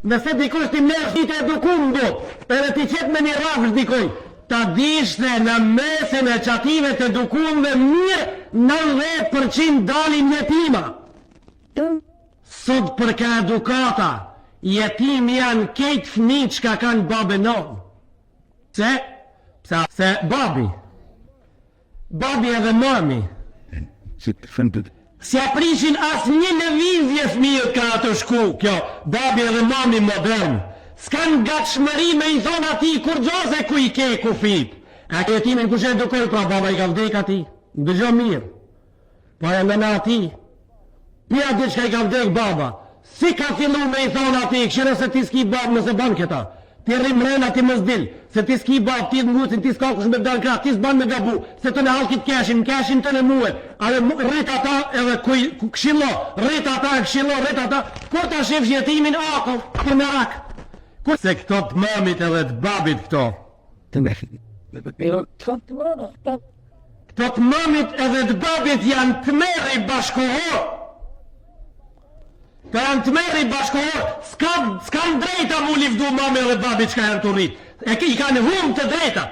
Nëse dikush ti mërë shite edukum do, edhe ti qetë me një rafsh dikuj, ta dishte në mesin e qative të edukumve mirë 90% dalin jetima. Sot për ka edukata, jetim janë kejt fëmijë që kanë babenon. Se babi edhe mami si aprishin as një lëvizje fëmijët ka atë shku, kjo babi edhe mami modern. S'kan gatshmëri me i thonë ati kur gjose ku i ke ku fit. A ke jetimin kush e edukoj, pra baba i ka vdek ati, ndëgjo mirë. Po e mëna ati, pia di që ka i ka vdek baba, si ka fillu me i thonë ati, këshire se ti s'ki babë nëse ban këta. Ti rrimrena ti më zdil, se ti s'ki babë, ti ngusin, ti s'ka kush me vdal kra, ti s'ban me gabu, se të në halkit keshin të në muet, ale rrit ata edhe këshilo, rrit ata, kur ta shifsh jetimin, ti me rak. Se këto të mamit edhe të babit këto. Këto të mamit edhe të babit janë të meri bashkohor. Ka janë të meri bashkohor. S'kan drejta mu livdu mami edhe babit që ka janë të rrit. I kanë hum të drejta.